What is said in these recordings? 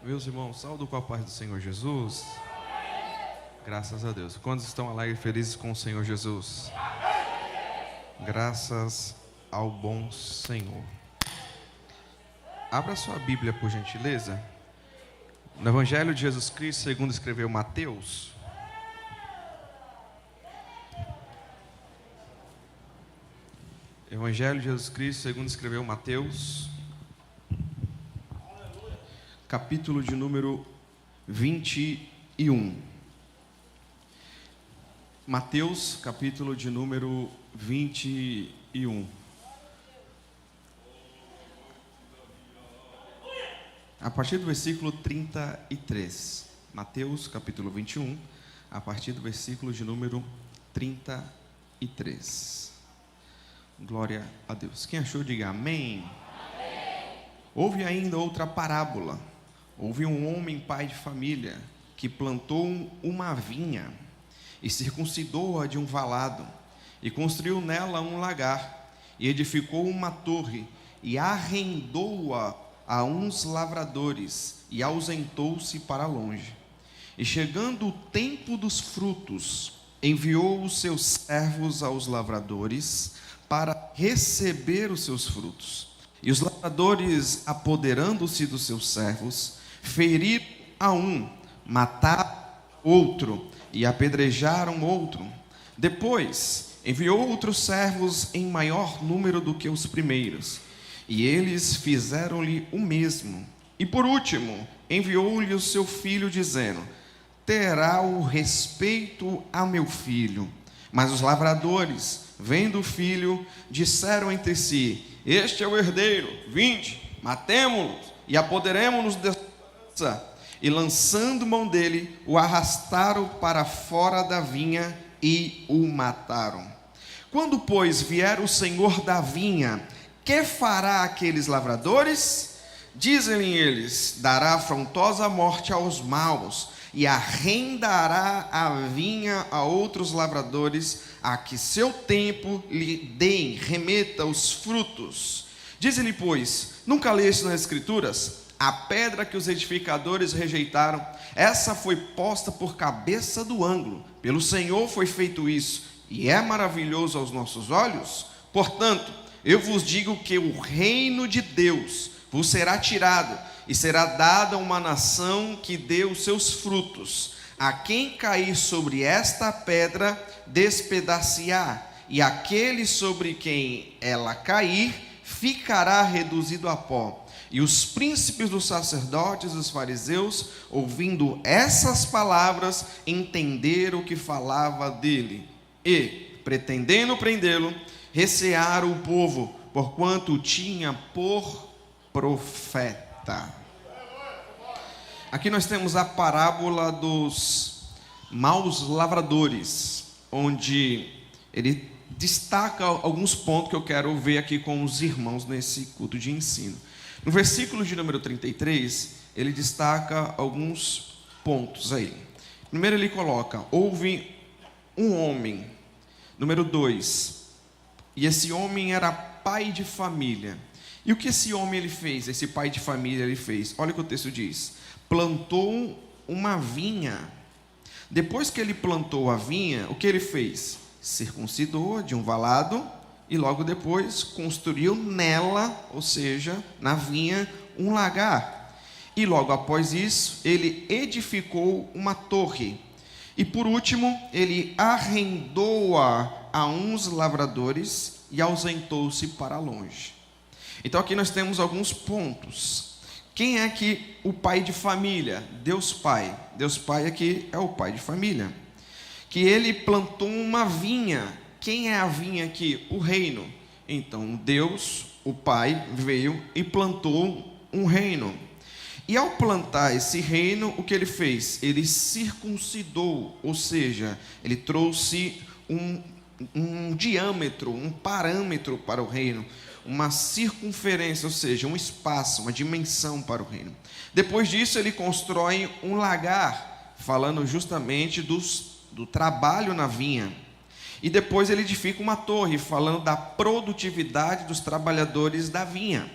Meus irmãos, saúdo com a paz do Senhor Jesus. Graças a Deus. Quantos estão alegres e felizes com o Senhor Jesus? Graças ao bom Senhor. Abra sua Bíblia, por gentileza. No Evangelho de Jesus Cristo, segundo escreveu Mateus. Evangelho de Jesus Cristo, segundo escreveu Mateus. Capítulo de número 21. Mateus, capítulo de número 21. A partir do versículo 33. Mateus, capítulo 21, a partir do versículo de número 33. Glória a Deus. Quem achou, diga amém. Amém. Houve ainda outra parábola. Houve um homem pai de família que plantou uma vinha e circuncidou-a de um valado e construiu nela um lagar e edificou uma torre e arrendou-a a uns lavradores e ausentou-se para longe. E chegando o tempo dos frutos, enviou os seus servos aos lavradores para receber os seus frutos. E os lavradores, apoderando-se dos seus servos, feriram a um, mataram outro e apedrejaram outro. Depois enviou outros servos em maior número do que os primeiros, e eles fizeram-lhe o mesmo. E por último enviou-lhe o seu filho, dizendo: terá o respeito a meu filho. Mas os lavradores, vendo o filho, disseram entre si: este é o herdeiro, vinde, matemo-lo e apoderemo-nos de sua herança. E lançando mão dele, o arrastaram para fora da vinha e o mataram. Quando, pois, vier o senhor da vinha, que fará aqueles lavradores? Dizem eles: dará afrontosa morte aos maus, e arrendará a vinha a outros lavradores, a que seu tempo lhe deem, remeta os frutos. Dizem-lhe, pois: nunca leste nas Escrituras? A pedra que os edificadores rejeitaram, essa foi posta por cabeça do ângulo. Pelo Senhor foi feito isso, e é maravilhoso aos nossos olhos. Portanto, eu vos digo que o reino de Deus vos será tirado, e será dada uma nação que dê os seus frutos. A quem cair sobre esta pedra, despedaciar, e aquele sobre quem ela cair, ficará reduzido a pó. E os príncipes dos sacerdotes e dos fariseus, ouvindo essas palavras, entenderam o que falava dele. E, pretendendo prendê-lo, recearam o povo, porquanto o tinha por profeta. Aqui nós temos a parábola dos maus lavradores, onde ele destaca alguns pontos que eu quero ver aqui com os irmãos nesse culto de ensino. No versículo de número 33, ele destaca alguns pontos aí. Primeiro ele coloca: houve um homem. Número 2, e esse homem era pai de família. E o que esse homem ele fez? Esse pai de família ele fez? Olha o que o texto diz: plantou uma vinha. Depois que ele plantou a vinha, o que ele fez? Circuncidou de um valado. E logo depois construiu nela, ou seja, na vinha, um lagar. E logo após isso, ele edificou uma torre. E por último, ele arrendou-a a uns lavradores e ausentou-se para longe. Então aqui nós temos alguns pontos. Quem é que o pai de família? Deus Pai. Deus Pai aqui é o pai de família. Que ele plantou uma vinha. Quem é a vinha aqui? O reino. Então Deus, o Pai, veio e plantou um reino. E ao plantar esse reino, o que ele fez? Ele circuncidou, ou seja, ele trouxe um diâmetro, um parâmetro para o reino, uma circunferência, ou seja, um espaço, uma dimensão para o reino. Depois disso, ele constrói um lagar, falando justamente do trabalho na vinha. E depois ele edifica uma torre, falando da produtividade dos trabalhadores da vinha.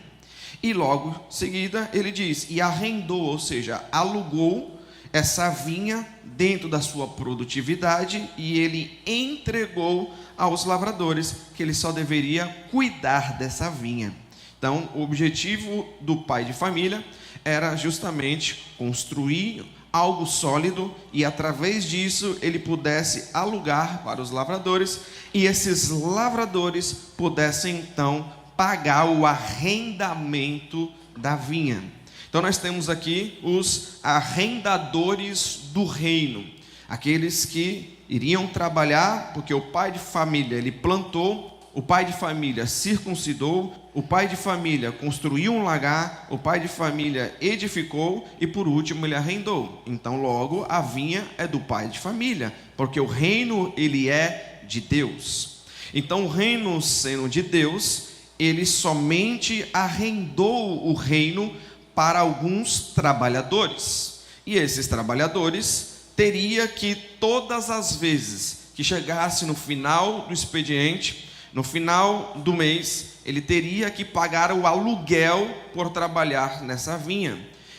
E logo em seguida ele diz, e arrendou, ou seja, alugou essa vinha dentro da sua produtividade, e ele entregou aos lavradores, que ele só deveria cuidar dessa vinha. Então, o objetivo do pai de família era justamente construir algo sólido, e através disso ele pudesse alugar para os lavradores, e esses lavradores pudessem então pagar o arrendamento da vinha. Então nós temos aqui os arrendadores do reino, aqueles que iriam trabalhar, porque o pai de família ele plantou, o pai de família circuncidou, o pai de família construiu um lagar, o pai de família edificou e por último ele arrendou. Então logo a vinha é do pai de família, porque o reino ele é de Deus. Então o reino sendo de Deus, ele somente arrendou o reino para alguns trabalhadores. E esses trabalhadores teria que todas as vezes que chegasse no final do expediente, no final do mês, ele teria que pagar o aluguel por trabalhar nessa vinha.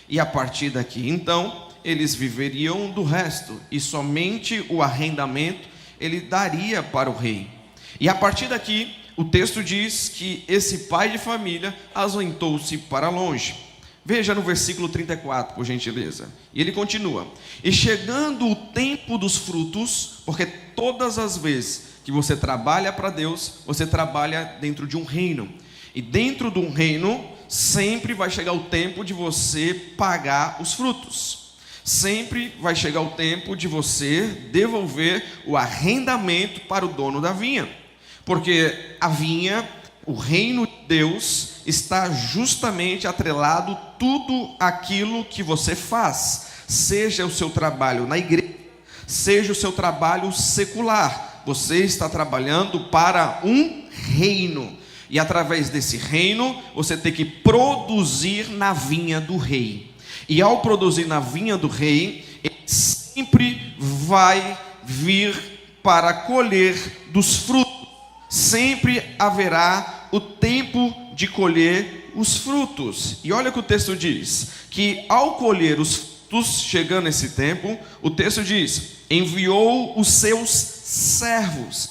E a partir daqui, então, eles viveriam do resto, e somente o arrendamento ele daria para o rei. E a partir daqui, o texto diz que esse pai de família ausentou-se para longe. Veja no versículo 34, por gentileza. E ele continua: e chegando o tempo dos frutos, porque todas as vezes que você trabalha para Deus, você trabalha dentro de um reino. E dentro de um reino, sempre vai chegar o tempo de você pagar os frutos. Sempre vai chegar o tempo de você devolver o arrendamento para o dono da vinha. Porque a vinha, o reino de Deus, está justamente atrelado tudo aquilo que você faz. Seja o seu trabalho na igreja, seja o seu trabalho secular. Você está trabalhando para um reino. E através desse reino, você tem que produzir na vinha do rei. E ao produzir na vinha do rei, ele sempre vai vir para colher dos frutos. Sempre haverá o tempo de colher os frutos. E olha o que o texto diz, que ao colher os frutos, chegando esse tempo, o texto diz, enviou os seus servos,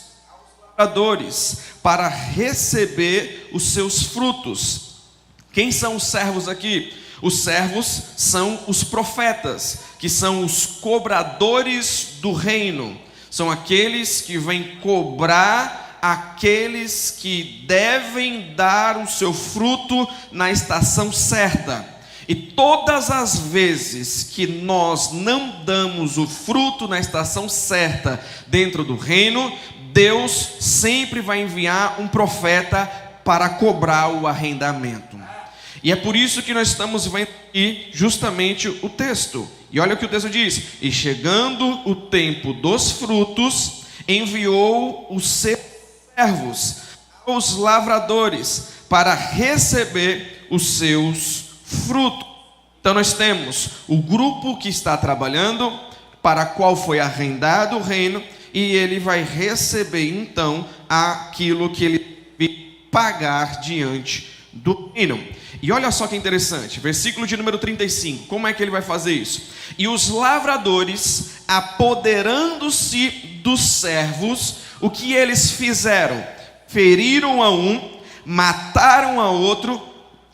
lavradores, para receber os seus frutos. Quem são os servos aqui? Os servos são os profetas, que são os cobradores do reino. São aqueles que vêm cobrar aqueles que devem dar o seu fruto na estação certa. E todas as vezes que nós não damos o fruto na estação certa dentro do reino, Deus sempre vai enviar um profeta para cobrar o arrendamento. E é por isso que nós estamos vendo aqui justamente o texto. E olha o que o texto diz: e chegando o tempo dos frutos, enviou os seus servos aos lavradores para receber os seus frutos. Então nós temos o grupo que está trabalhando, para qual foi arrendado o reino, e ele vai receber então aquilo que ele deve pagar diante do reino. E olha só que interessante, versículo de número 35, como é que ele vai fazer isso? E os lavradores, apoderando-se dos servos, o que eles fizeram? Feriram a um, mataram a outro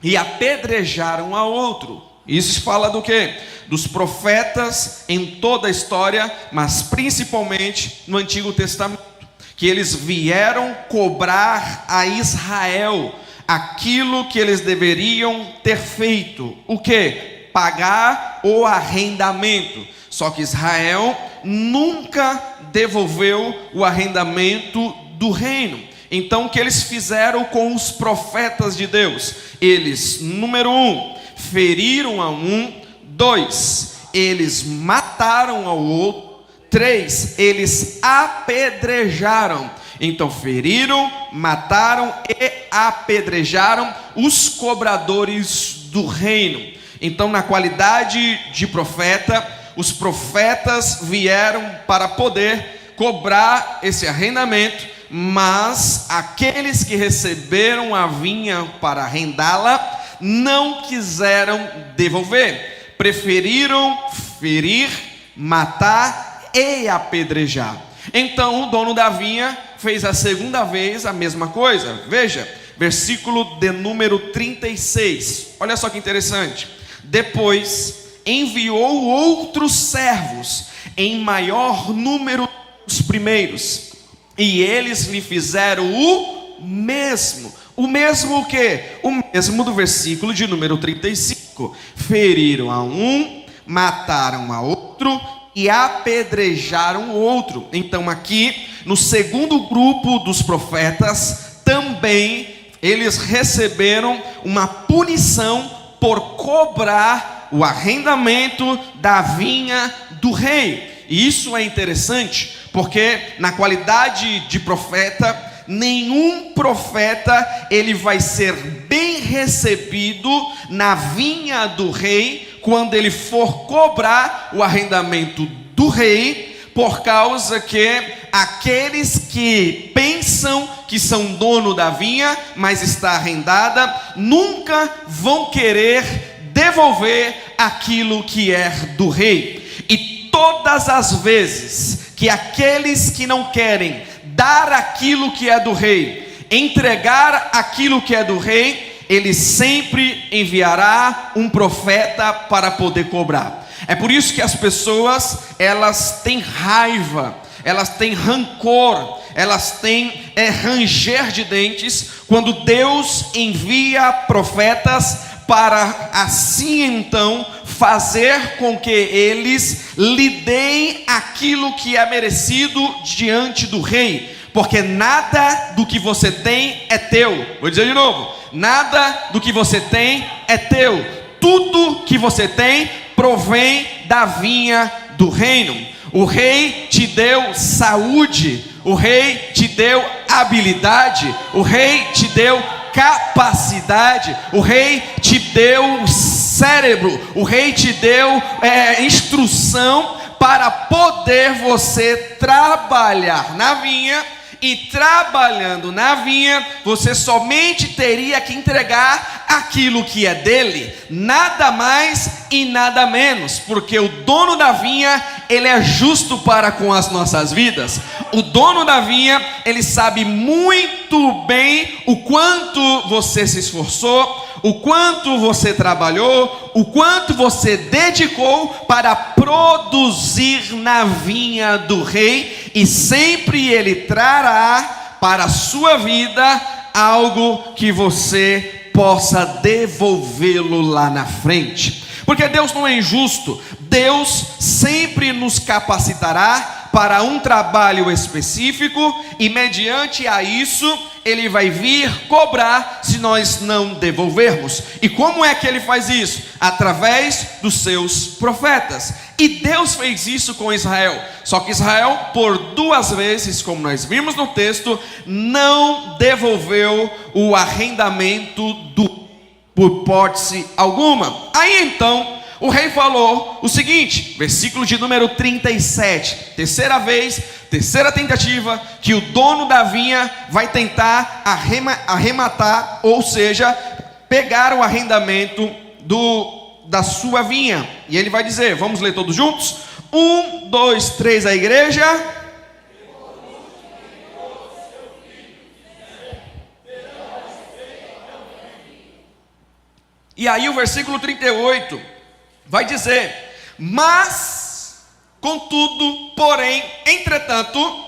e apedrejaram a outro. Isso fala do quê? Dos profetas em toda a história, mas principalmente no Antigo Testamento, que eles vieram cobrar a Israel aquilo que eles deveriam ter feito. O quê? Pagar o arrendamento. Só que Israel nunca devolveu o arrendamento do reino. Então o que eles fizeram com os profetas de Deus? Eles, número 1, feriram a um. 2, eles mataram ao outro. 3, eles apedrejaram. Então feriram, mataram e apedrejaram os cobradores do reino. Então, na qualidade de profeta, os profetas vieram para poder cobrar esse arrendamento, mas aqueles que receberam a vinha para arrendá-la não quiseram devolver. Preferiram ferir, matar e apedrejar. Então o dono da vinha fez a segunda vez a mesma coisa. Veja, versículo de número 36. Olha só que interessante. Depois enviou outros servos em maior número dos primeiros, e eles lhe fizeram o mesmo. O mesmo o quê? O mesmo do versículo de número 35. Feriram a um, mataram a outro e apedrejaram o outro. Então aqui, no segundo grupo dos profetas, também eles receberam uma punição por cobrar o arrendamento da vinha do rei. E isso é interessante, porque na qualidade de profeta, nenhum profeta ele vai ser bem recebido na vinha do rei quando ele for cobrar o arrendamento do rei, por causa que aqueles que pensam que são dono da vinha, mas está arrendada, nunca vão querer devolver aquilo que é do rei. E todas as vezes que aqueles que não querem dar aquilo que é do rei, entregar aquilo que é do rei, ele sempre enviará um profeta para poder cobrar. É por isso que as pessoas, elas têm raiva, elas têm rancor, elas têm ranger de dentes quando Deus envia profetas para assim então fazer com que eles lhe deem aquilo que é merecido diante do rei, porque nada do que você tem é teu. Vou dizer de novo, nada do que você tem é teu, tudo que você tem provém da vinha do reino. O rei te deu saúde, o rei te deu habilidade, o rei te deu capacidade, o rei te deu cérebro, o rei te deu instrução para poder você trabalhar na vinha. E trabalhando na vinha, você somente teria que entregar aquilo que é dele, nada mais e nada menos, porque o dono da vinha, ele é justo para com as nossas vidas. O dono da vinha, ele sabe muito bem o quanto você se esforçou, o quanto você trabalhou, o quanto você dedicou para produzir na vinha do rei, e sempre ele trará para a sua vida algo que você possa devolvê-lo lá na frente. Porque Deus não é injusto, Deus sempre nos capacitará para um trabalho específico, e mediante a isso, ele vai vir cobrar se nós não devolvermos. E como é que ele faz isso? Através dos seus profetas. E Deus fez isso com Israel. Só que Israel, por duas vezes, como nós vimos no texto, não devolveu o arrendamento por hipótese alguma. Aí então o rei falou o seguinte, versículo de número 37, terceira vez, terceira tentativa, que o dono da vinha vai tentar arrematar, ou seja, pegar o arrendamento da sua vinha. E ele vai dizer, vamos ler todos juntos? 1, 2, 3, a igreja. E aí o versículo 38 vai dizer: mas, contudo, porém, entretanto,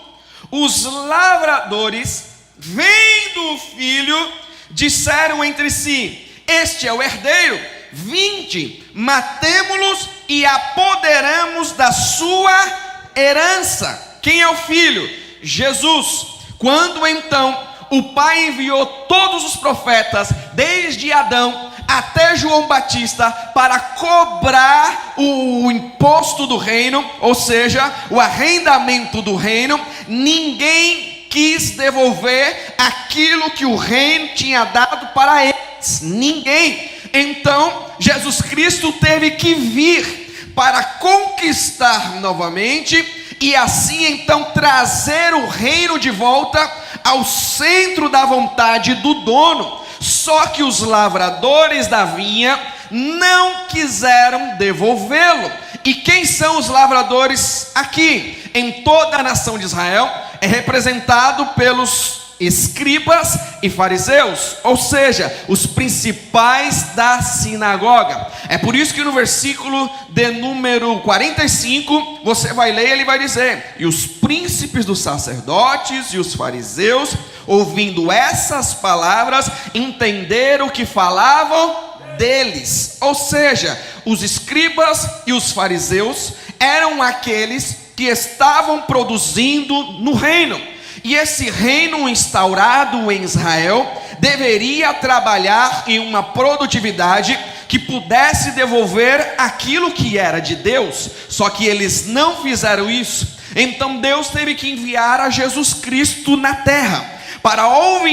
os lavradores, vendo o filho, disseram entre si: este é o herdeiro, vinde, matemo-los e apoderamos da sua herança. Quem é o filho? Jesus. Quando então o Pai enviou todos os profetas, desde Adão até João Batista, para cobrar o imposto do reino, ou seja, o arrendamento do reino, ninguém quis devolver aquilo que o reino tinha dado para eles. Ninguém. Então Jesus Cristo teve que vir para conquistar novamente, e assim então trazer o reino de volta ao centro da vontade do dono. Só que os lavradores da vinha não quiseram devolvê-lo. E quem são os lavradores aqui? Em toda a nação de Israel é representado pelos escribas e fariseus, ou seja, os principais da sinagoga. É por isso que no versículo de número 45, você vai ler, ele vai dizer: e os príncipes dos sacerdotes e os fariseus, ouvindo essas palavras, entenderam que falavam deles. Ou seja, os escribas e os fariseus eram aqueles que estavam produzindo no reino. E esse reino instaurado em Israel deveria trabalhar em uma produtividade que pudesse devolver aquilo que era de Deus. Só que eles não fizeram isso. Então Deus teve que enviar a Jesus Cristo na terra, para ao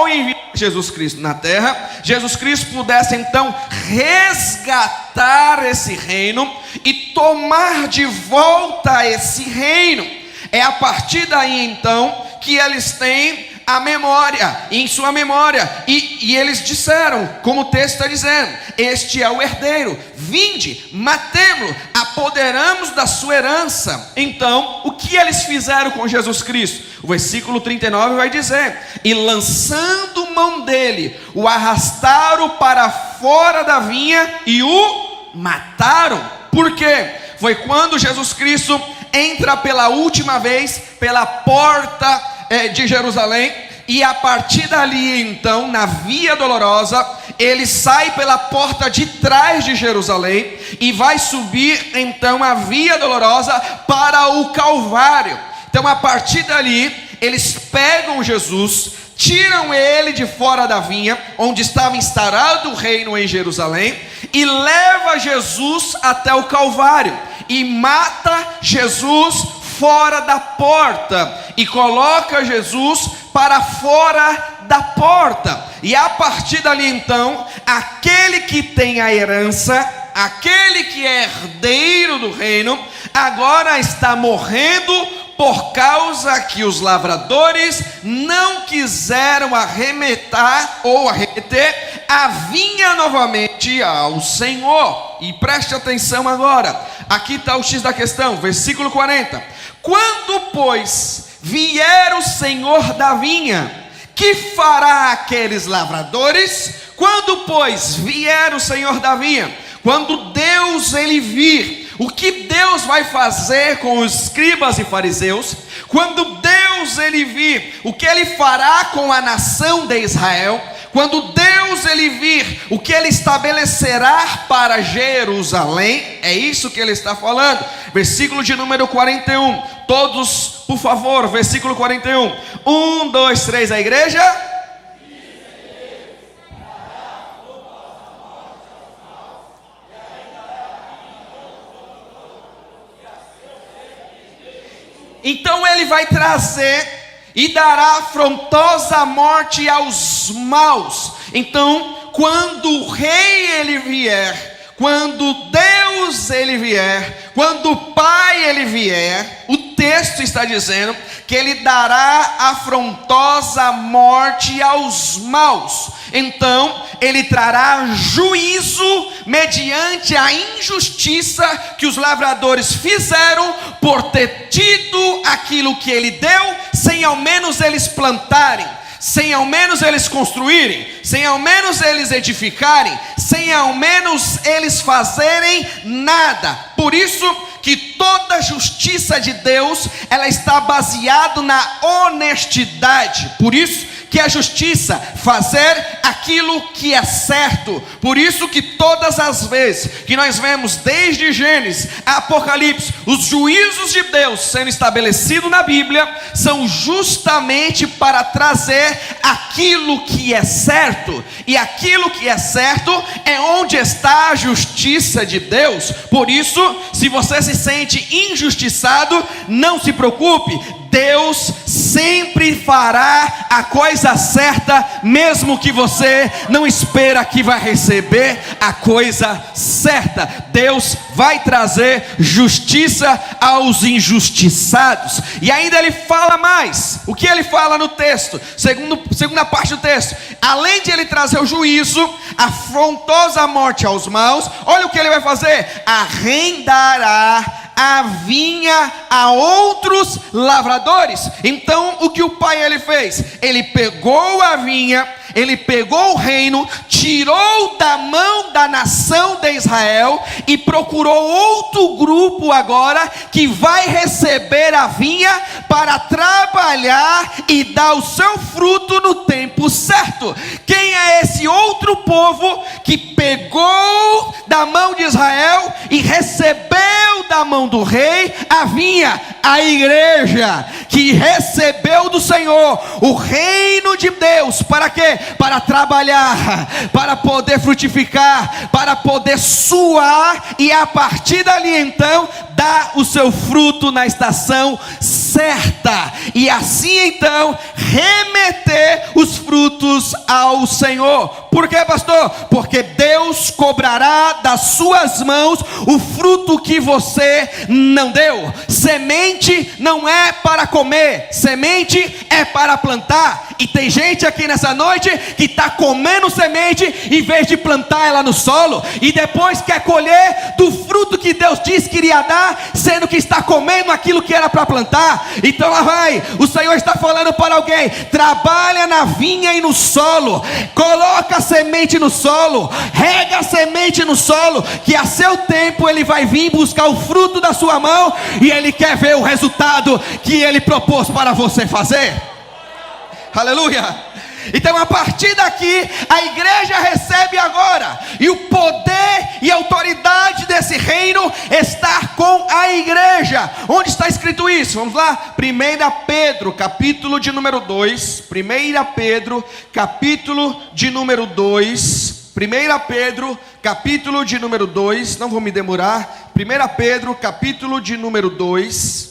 enviar Jesus Cristo na terra, Jesus Cristo pudesse então resgatar esse reino e tomar de volta esse reino. É a partir daí então que eles têm a memória, em sua memória, e eles disseram, como o texto está dizendo: este é o herdeiro, vinde, matemo-lo, apoderamos da sua herança. Então, o que eles fizeram com Jesus Cristo? O versículo 39 vai dizer: e lançando mão dele, o arrastaram para fora da vinha e o mataram. Por quê? Foi quando Jesus Cristo entra pela última vez pela porta de Jerusalém, e a partir dali então, na Via Dolorosa, ele sai pela porta de trás de Jerusalém e vai subir então a Via Dolorosa para o Calvário. Então a partir dali eles pegam Jesus, tiram ele de fora da vinha, onde estava instaurado o reino em Jerusalém, e leva Jesus até o Calvário, e mata Jesus fora da porta, e coloca Jesus para fora da porta. E a partir dali então, aquele que tem a herança, aquele que é herdeiro do reino, agora está morrendo por causa que os lavradores não quiseram arremeter a vinha novamente ao Senhor. E preste atenção agora, aqui está o X da questão, versículo 40. Quando, pois, vier o Senhor da vinha, que fará aqueles lavradores? Quando, pois, vier o Senhor da vinha, quando Deus ele vir, o que Deus vai fazer com os escribas e fariseus? Quando Deus ele vir, o que ele fará com a nação de Israel? Quando Deus ele vir, o que ele estabelecerá para Jerusalém? É isso que ele está falando. Versículo de número 41. Todos, por favor, versículo 41. 1, 2, 3, a igreja. Então ele vai trazer e dará afrontosa morte aos maus. Então, quando o rei ele vier, quando Deus ele vier, quando o Pai ele vier, o texto está dizendo que ele dará afrontosa morte aos maus. Então, ele trará juízo mediante a injustiça que os lavradores fizeram por ter tido aquilo que ele deu, sem ao menos eles plantarem, sem ao menos eles construírem, sem ao menos eles edificarem, sem ao menos eles fazerem nada. Por isso que toda a justiça de Deus, ela está baseada na honestidade. Por isso que a justiça, fazer aquilo que é certo. Por isso que todas as vezes que nós vemos desde Gênesis a Apocalipse, os juízos de Deus sendo estabelecidos na Bíblia, são justamente para trazer aquilo que é certo. E aquilo que é certo é onde está a justiça de Deus. Por isso, se você se sente injustiçado, não se preocupe, Deus sempre fará a coisa certa, mesmo que você não espera que vai receber a coisa certa. Deus vai trazer justiça aos injustiçados. E ainda ele fala mais. O que ele fala no texto? Segunda parte do texto. Além de ele trazer o juízo, a afrontosa morte aos maus, olha o que ele vai fazer: arrendará a vinha a outros lavradores. Então o que o pai ele fez? Ele pegou a vinha, ele pegou o reino, tirou da mão da nação de Israel e procurou outro grupo agora que vai receber a vinha para trabalhar e dar o seu fruto no tempo certo. Quem é esse outro povo que pegou da mão de Israel e recebeu da mão do rei a vinha? A igreja que recebeu do Senhor o reino de Deus. Para quê? Para trabalhar, para poder frutificar, para poder suar e a partir dali então dar o seu fruto na estação certa, e assim então remeter os frutos ao Senhor. Por quê, pastor? Porque Deus cobrará das suas mãos o fruto que você não deu. Semente não é para comer, semente é para plantar. E tem gente aqui nessa noite que está comendo semente em vez de plantar ela no solo, e depois quer colher do fruto que Deus disse que iria dar, sendo que está comendo aquilo que era para plantar. Então lá vai, o Senhor está falando para alguém: trabalha na vinha e no solo, coloca a semente no solo, rega a semente no solo, que a seu tempo ele vai vir buscar o fruto da sua mão, e ele quer ver o resultado que ele propôs para você fazer. Aleluia. Então a partir daqui a igreja recebe agora, e o poder e a autoridade desse reino está com a igreja. Onde está escrito isso? Vamos lá, 1 Pedro capítulo de número 2. 1 Pedro capítulo de número 2. 1 Pedro capítulo de número 2. Não vou me demorar. 1 Pedro capítulo de número 2,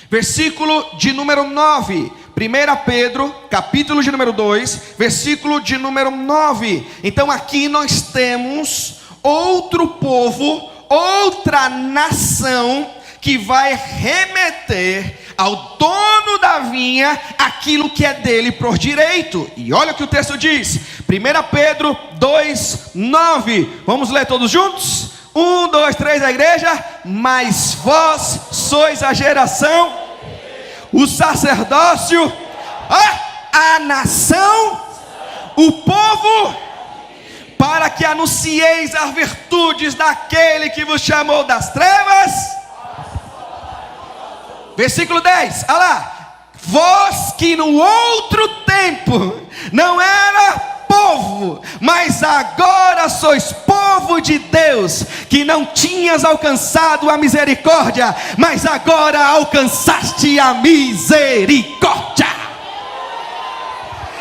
versículo de número 9. 1 Pedro, capítulo de número 2, versículo de número 9. Então aqui nós temos outro povo, outra nação, que vai remeter ao dono da vinha aquilo que é dele por direito. E olha o que o texto diz, 1 Pedro 2, 9. Vamos ler todos juntos? 1, 2, 3, a igreja. Mas vós sois a geração, o sacerdócio, a nação, o povo, para que anuncieis as virtudes daquele que vos chamou das trevas. Versículo 10, olha lá. Vós que no outro tempo não era povo, mas agora sois povo de Deus, que não tinhas alcançado a misericórdia, mas agora alcançaste a misericórdia.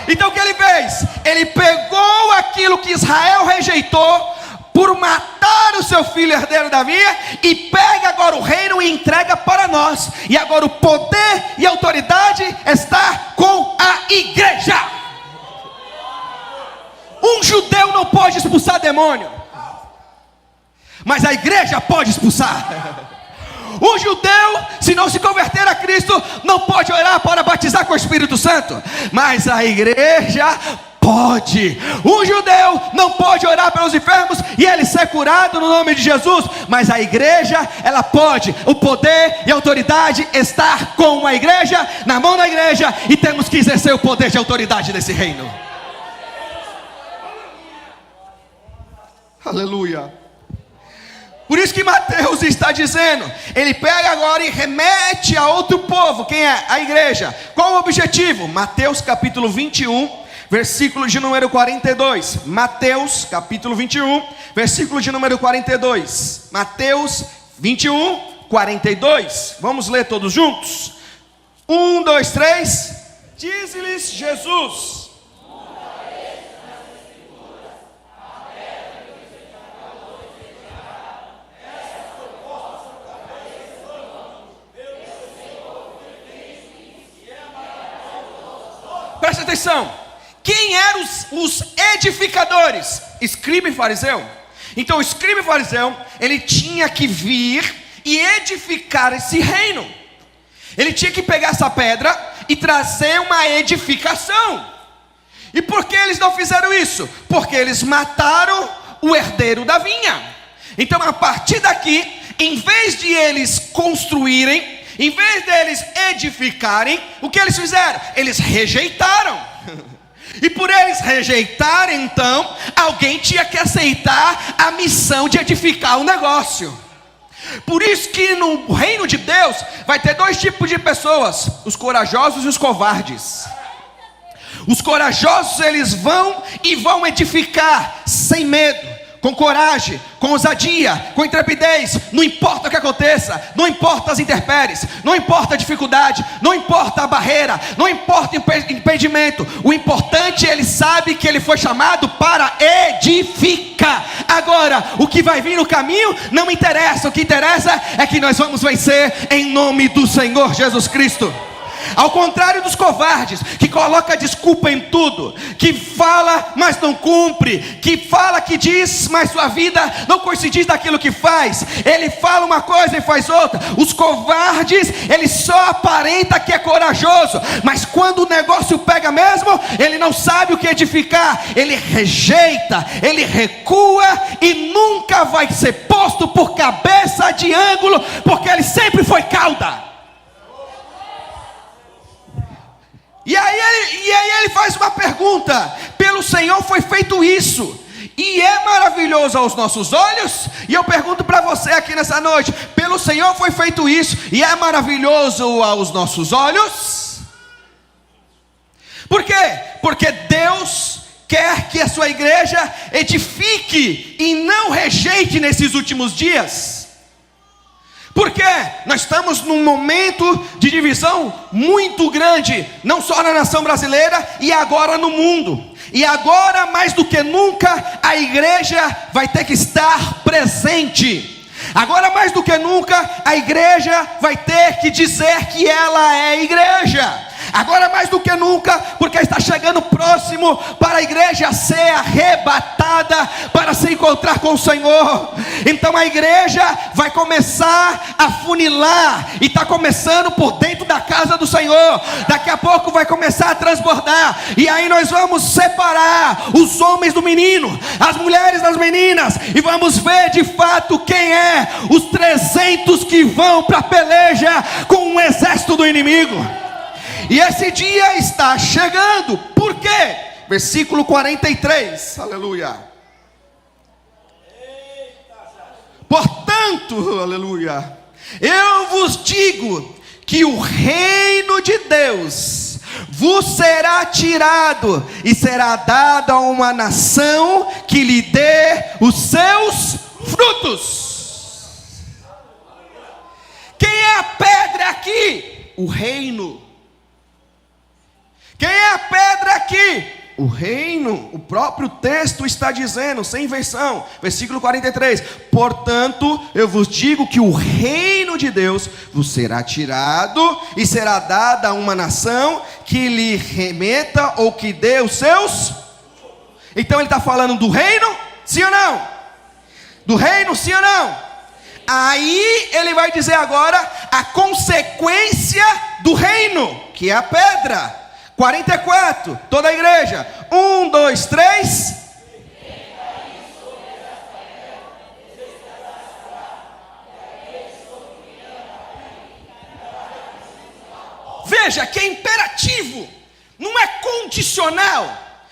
Então o que ele fez? Ele pegou aquilo que Israel rejeitou por matar o seu filho herdeiro da vinha, e pega agora o reino e entrega para nós. E agora o poder e a autoridade está com a igreja. Um judeu não pode expulsar demônio, mas a igreja pode expulsar. Um judeu, se não se converter a Cristo, não pode orar para batizar com o Espírito Santo, mas a igreja pode. Um judeu não pode orar pelos enfermos e ele ser curado no nome de Jesus, mas a igreja, ela pode. O poder e a autoridade está com a igreja, na mão da igreja, e temos que exercer o poder e a autoridade desse reino. Aleluia. Por isso que Mateus está dizendo, ele pega agora e remete a outro povo. Quem é? A igreja. Qual o objetivo? Mateus capítulo 21, versículo de número 42. Mateus capítulo 21, versículo de número 42. Mateus 21, 42. Vamos ler todos juntos? 1, 2, 3. Diz-lhes Jesus: presta atenção. Quem eram os edificadores? Escriba e fariseu. Então o escriba e fariseu, ele tinha que vir e edificar esse reino. Ele tinha que pegar essa pedra e trazer uma edificação. E por que eles não fizeram isso? Porque eles mataram o herdeiro da vinha. Então a partir daqui, em vez de eles construírem, em vez deles edificarem, o que eles fizeram? Eles rejeitaram. E por eles rejeitarem, então, alguém tinha que aceitar a missão de edificar o negócio. Por isso que no reino de Deus vai ter dois tipos de pessoas: os corajosos e os covardes. Os corajosos, eles vão edificar sem medo, com coragem, com ousadia, com intrepidez. Não importa o que aconteça, não importa as intempéries, não importa a dificuldade, não importa a barreira, não importa o impedimento. O importante, ele sabe que ele foi chamado para edificar. Agora, o que vai vir no caminho não me interessa. O que interessa é que nós vamos vencer em nome do Senhor Jesus Cristo. Ao contrário dos covardes, que coloca desculpa em tudo, que fala, mas não cumpre, que fala, que diz, mas sua vida não coincide daquilo que faz. Ele fala uma coisa e faz outra. Os covardes, ele só aparenta que é corajoso, mas quando o negócio pega mesmo, ele não sabe o que edificar. Ele rejeita, ele recua e nunca vai ser posto por cabeça de ângulo, porque ele sempre foi cauda. E aí ele faz uma pergunta: pelo Senhor foi feito isso, e é maravilhoso aos nossos olhos? E eu pergunto para você aqui nessa noite: pelo Senhor foi feito isso, e é maravilhoso aos nossos olhos? Por quê? Porque Deus quer que a sua igreja edifique e não rejeite nesses últimos dias. Porque nós estamos num momento de divisão muito grande, não só na nação brasileira, e agora no mundo. E agora, mais do que nunca, a igreja vai ter que estar presente. Agora, mais do que nunca, a igreja vai ter que dizer que ela é igreja. Agora mais do que nunca, porque está chegando próximo para a igreja ser arrebatada para se encontrar com o Senhor. Então a igreja vai começar a funilar, e está começando por dentro da casa do Senhor. Daqui a pouco vai começar a transbordar, e aí nós vamos separar os homens do menino, as mulheres das meninas, e vamos ver de fato quem é os 300 que vão para a peleja com o exército do inimigo. E esse dia está chegando. Por quê? Versículo 43, aleluia. Portanto, aleluia, eu vos digo que o reino de Deus vos será tirado e será dado a uma nação que lhe dê os seus frutos. Quem é a pedra aqui? O reino. Quem é a pedra aqui? O reino. O próprio texto está dizendo, sem invenção. Versículo 43. Portanto, eu vos digo que o reino de Deus vos será tirado e será dado a uma nação que lhe remeta ou que dê os seus. Então ele está falando do reino? Sim ou não? Do reino, sim ou não? Aí ele vai dizer agora a consequência do reino, que é a pedra. 44, toda a igreja. 1, 2, 3. Veja que é imperativo, não é condicional,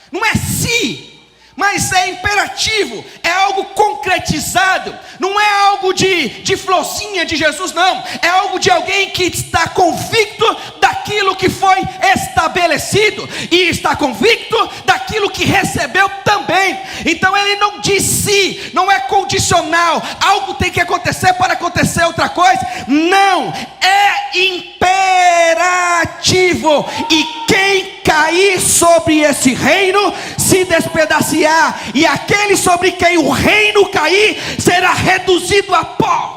não é se, mas é imperativo, é algo concretizado, não é algo de florzinha de Jesus, não, é algo de alguém que está convicto daquilo que foi estabelecido, e está convicto daquilo que recebeu também. Então ele não diz se, não é condicional, algo tem que acontecer para acontecer outra coisa, não, é imperativo, e quem cair sobre esse reino se despedaciar, e aquele sobre quem o reino cair será reduzido a pó.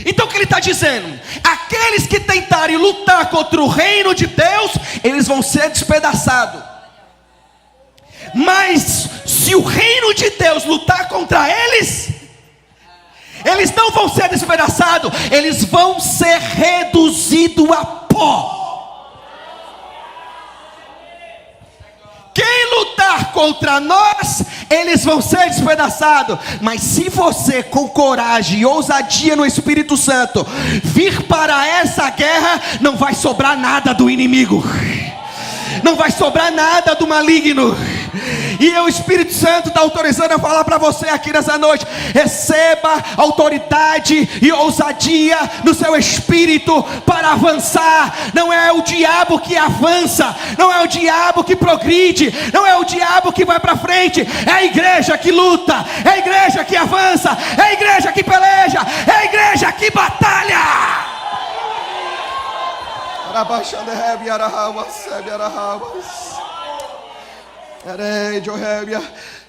Então o que ele está dizendo? Aqueles que tentarem lutar contra o reino de Deus, eles vão ser despedaçados. Mas se o reino de Deus lutar contra eles, eles não vão ser despedaçados, eles vão ser reduzidos a pó. Quem lutar contra nós, eles vão ser despedaçados. Mas se você, com coragem e ousadia no Espírito Santo, vir para essa guerra, não vai sobrar nada do inimigo, não vai sobrar nada do maligno. E o Espírito Santo está autorizando a falar para você aqui nessa noite: receba autoridade e ousadia no seu espírito para avançar. Não é o diabo que avança, não é o diabo que progride, não é o diabo que vai para frente, é a igreja que luta, é a igreja que avança, é a igreja que peleja, é a igreja que batalha.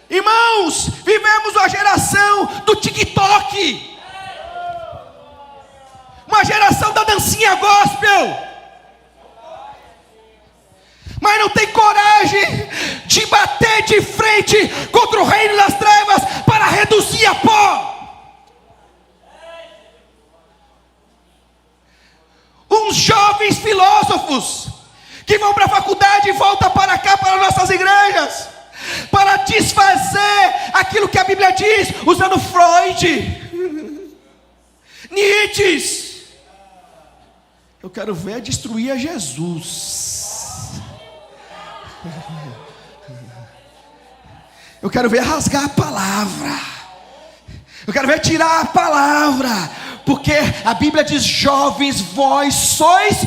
Irmãos, vivemos uma geração do TikTok, uma geração da dancinha gospel, mas não tem coragem de bater de frente contra o reino das trevas para reduzir a pó. Uns jovens filósofos que vão para a faculdade e voltam para cá, para nossas igrejas, para desfazer aquilo que a Bíblia diz, usando Freud, Nietzsche. Eu quero ver destruir a Jesus. Eu quero ver rasgar a palavra. Eu quero ver tirar a palavra. Porque a Bíblia diz: jovens, vós sois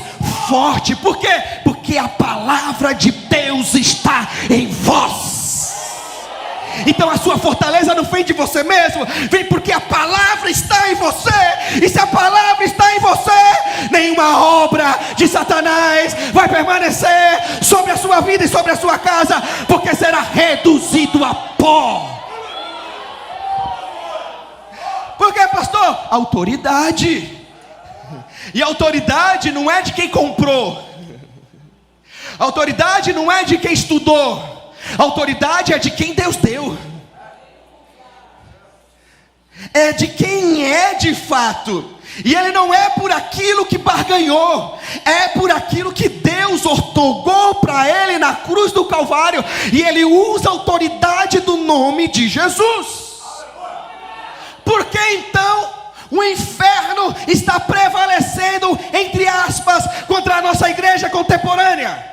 forte. Por quê? Porque a palavra de Deus está em vós. Então a sua fortaleza não vem de você mesmo, vem porque a palavra está em você. E se a palavra está em você, nenhuma obra de Satanás vai permanecer sobre a sua vida e sobre a sua casa, porque será reduzido a pó. Por quê, pastor? Autoridade. E autoridade não é de quem comprou, autoridade não é de quem estudou, autoridade é de quem Deus deu, é de quem é de fato. E ele não é por aquilo que barganhou, é por aquilo que Deus outorgou para ele na cruz do Calvário. E ele usa a autoridade do nome de Jesus. Por que então o inferno está prevalecendo, entre aspas, contra a nossa igreja contemporânea?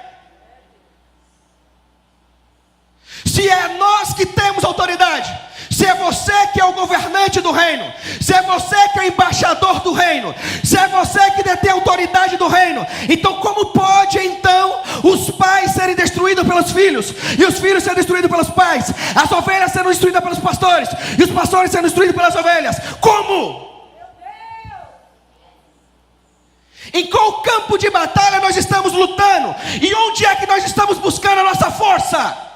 Se é nós que temos autoridade, se é você que é o governante do reino, se é você que é o embaixador do reino, se é você que detém a autoridade do reino, então como pode então os pais serem destruídos pelos filhos, e os filhos serem destruídos pelos pais, as ovelhas sendo destruídas pelos pastores, e os pastores sendo destruídos pelas ovelhas? Como? Em qual campo de batalha nós estamos lutando? E onde é que nós estamos buscando a nossa força?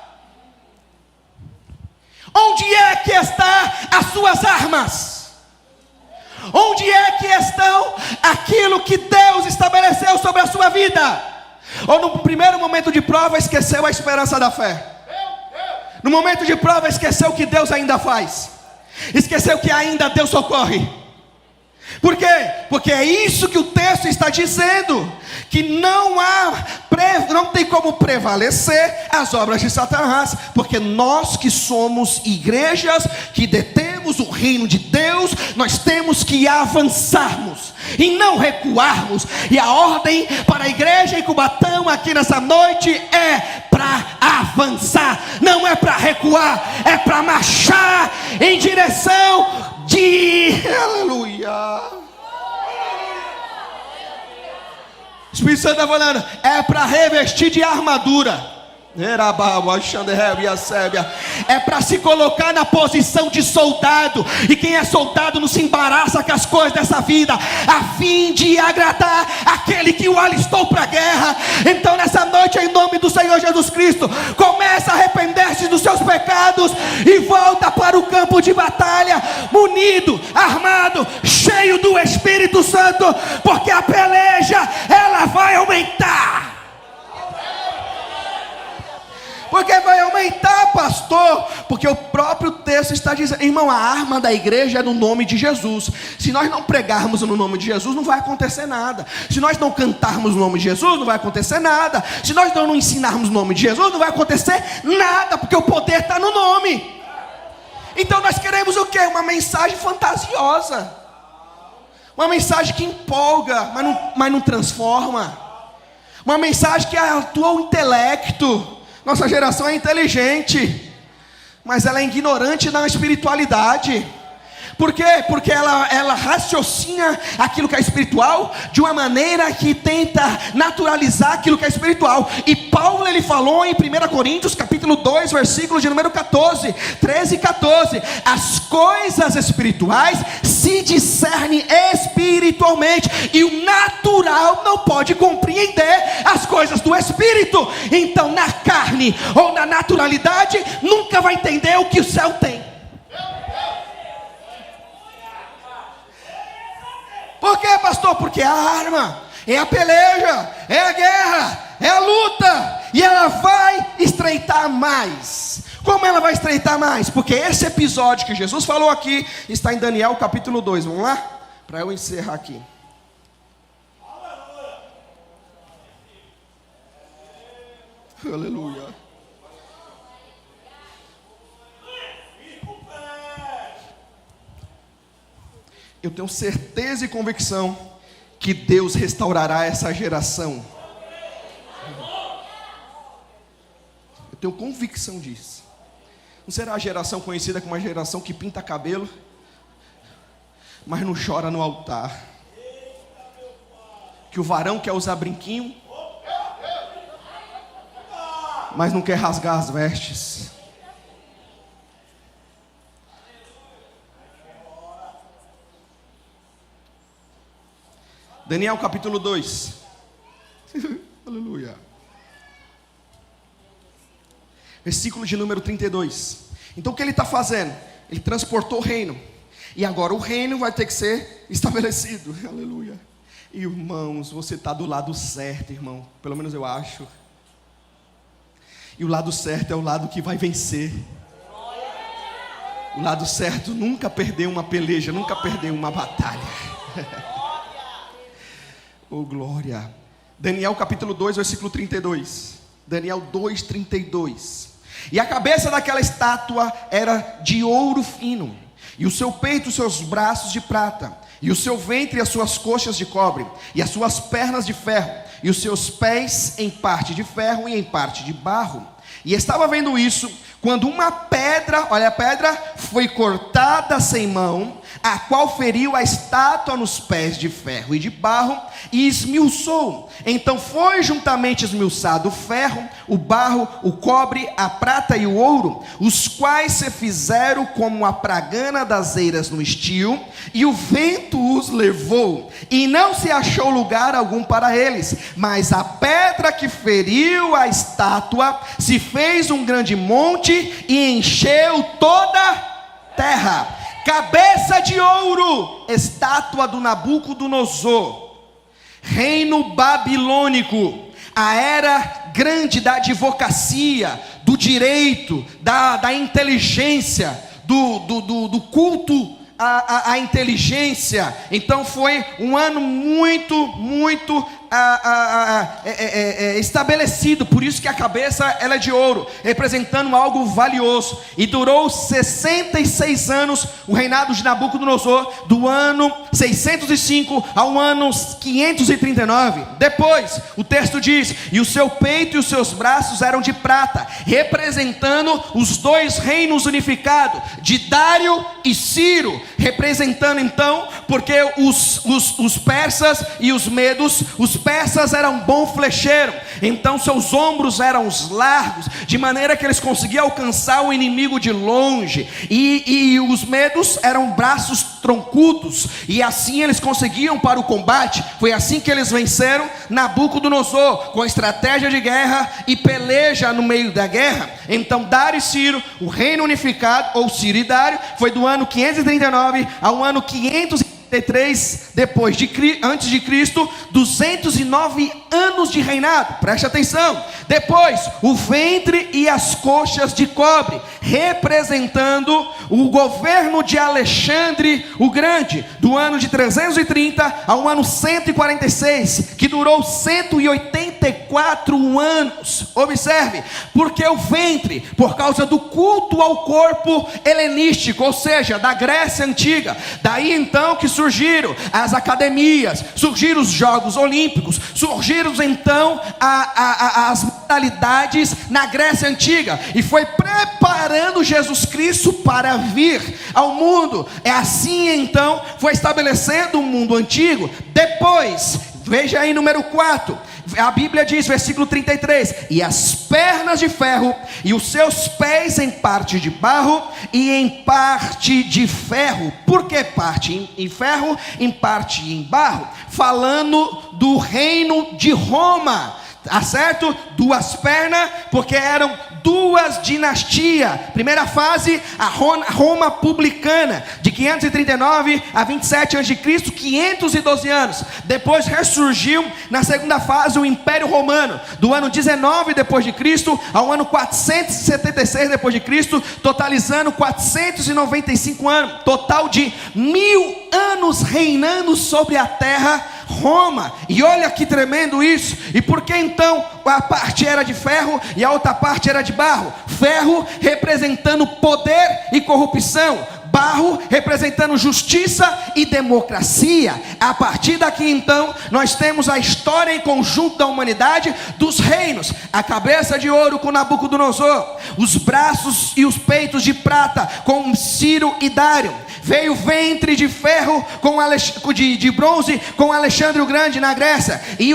Onde é que estão as suas armas? Onde é que estão aquilo que Deus estabeleceu sobre a sua vida? Ou no primeiro momento de prova esqueceu a esperança da fé? No momento de prova esqueceu que Deus ainda faz? Esqueceu que ainda Deus socorre? Por quê? Porque é isso que o texto está dizendo, que não tem como prevalecer as obras de Satanás, porque nós que somos igrejas, que detemos o reino de Deus, nós temos que avançarmos e não recuarmos. E a ordem para a igreja em Cubatão aqui nessa noite é para avançar, não é para recuar, é para marchar em direção de aleluia. O Espírito Santo está falando, é para revestir de armadura. É para se colocar na posição de soldado. E quem é soldado não se embaraça com as coisas dessa vida, a fim de agradar aquele que o alistou para a guerra. Então nessa noite, em nome do Senhor Jesus Cristo, começa a arrepender-se dos seus pecados e volta para o campo de batalha, munido, armado, cheio do Espírito Santo, porque a peleja ela vai aumentar. Porque vai aumentar, pastor? Porque o próprio texto está dizendo, irmão, a arma da igreja é no nome de Jesus. Se nós não pregarmos no nome de Jesus, não vai acontecer nada. Se nós não cantarmos no nome de Jesus, não vai acontecer nada. Se nós não ensinarmos no nome de Jesus, não vai acontecer nada, porque o poder está no nome. Então nós queremos o quê? Uma mensagem fantasiosa, uma mensagem que empolga, mas não transforma, uma mensagem que atua o intelecto. Nossa geração é inteligente, mas ela é ignorante na espiritualidade. Por quê? Porque ela raciocina aquilo que é espiritual de uma maneira que tenta naturalizar aquilo que é espiritual. E Paulo, ele falou em 1 Coríntios capítulo 2, versículos de número 13 e 14: as coisas espirituais se discernem espiritualmente, e o natural não pode compreender as coisas do espírito. Então na carne ou na naturalidade nunca vai entender o que o céu tem. Por quê, pastor? Porque a arma é a peleja, é a guerra, é a luta, e ela vai estreitar mais. Como ela vai estreitar mais? Porque esse episódio que Jesus falou aqui está em Daniel capítulo 2. Vamos lá? Para eu encerrar aqui. Aleluia. Eu tenho certeza e convicção que Deus restaurará essa geração. Eu tenho convicção disso. Não será a geração conhecida como uma geração que pinta cabelo, mas não chora no altar. Que o varão quer usar brinquinho, mas não quer rasgar as vestes. Daniel capítulo 2. Aleluia. Versículo de número 32. Então o que ele está fazendo? Ele transportou o reino, e agora o reino vai ter que ser estabelecido. Aleluia. Irmãos, você está do lado certo, irmão. Pelo menos eu acho. E o lado certo é o lado que vai vencer. O lado certo nunca perdeu uma peleja, nunca perdeu uma batalha. Oh, glória. Daniel capítulo 2, versículo 32. Daniel 2, 32. E a cabeça daquela estátua era de ouro fino, e o seu peito e os seus braços de prata, e o seu ventre e as suas coxas de cobre, e as suas pernas de ferro, e os seus pés em parte de ferro e em parte de barro. E estava vendo isso, quando uma pedra, olha a pedra, foi cortada sem mão, a qual feriu a estátua nos pés de ferro e de barro, e esmiuçou. Então foi juntamente esmiuçado o ferro, o barro, o cobre, a prata e o ouro, os quais se fizeram como a pragana das eiras no estio, e o vento os levou, e não se achou lugar algum para eles. Mas a pedra que feriu a estátua se fez um grande monte e encheu toda a terra. Cabeça de ouro, estátua do Nabucodonosor, reino babilônico, a era grande da advocacia, do direito, da inteligência, do culto à inteligência. Então foi um ano muito estabelecido. Por isso que a cabeça ela é de ouro, representando algo valioso. E durou 66 anos o reinado de Nabucodonosor, do ano 605 ao ano 539. Depois o texto diz: e o seu peito e os seus braços eram de prata, representando os dois reinos unificados, de Dário e Ciro, representando então, porque os persas e os medos, os persas eram bom flecheiro, então seus ombros eram largos, de maneira que eles conseguiam alcançar o inimigo de longe, e os medos eram braços troncudos, e assim eles conseguiam para o combate. Foi assim que eles venceram Nabucodonosor, com estratégia de guerra e peleja no meio da guerra. Então Dário e Ciro, o reino unificado, ou Ciro e Dário, foi do ano 539 ao ano 533 antes de Cristo, 209 anos de reinado. Preste atenção. Depois, o ventre e as coxas de cobre, representando o governo de Alexandre o Grande, do ano de 330 ao ano 146, que durou 184 anos. Observe, porque o ventre, por causa do culto ao corpo helenístico, ou seja, da Grécia Antiga. Daí então que surgiram as academias, surgiram os Jogos Olímpicos, surgiram então as modalidades na Grécia Antiga, e foi preparando Jesus Cristo para vir ao mundo. É assim então foi estabelecendo o mundo antigo. Depois, veja aí número 4, a Bíblia diz, versículo 33, e as pernas de ferro, e os seus pés em parte de barro e em parte de ferro. Por que parte em ferro, em parte em barro? Falando do reino de Roma, tá certo? Duas pernas, porque eram duas dinastias. Primeira fase, a Roma publicana, de 539 a 27 a.C., 512 anos. Depois ressurgiu na segunda fase o Império Romano, do ano 19 depois de Cristo ao ano 476 depois de Cristo, totalizando 495 anos, total de 1000 anos reinando sobre a terra. Roma, e olha que tremendo isso. E por que então a parte era de ferro e a outra parte era de barro? Ferro representando poder e corrupção, barro representando justiça e democracia. A partir daqui então nós temos a história em conjunto da humanidade dos reinos: a cabeça de ouro com Nabucodonosor, os braços e os peitos de prata com Ciro e Dário. Veio o ventre de ferro de bronze com Alexandre o Grande na Grécia, e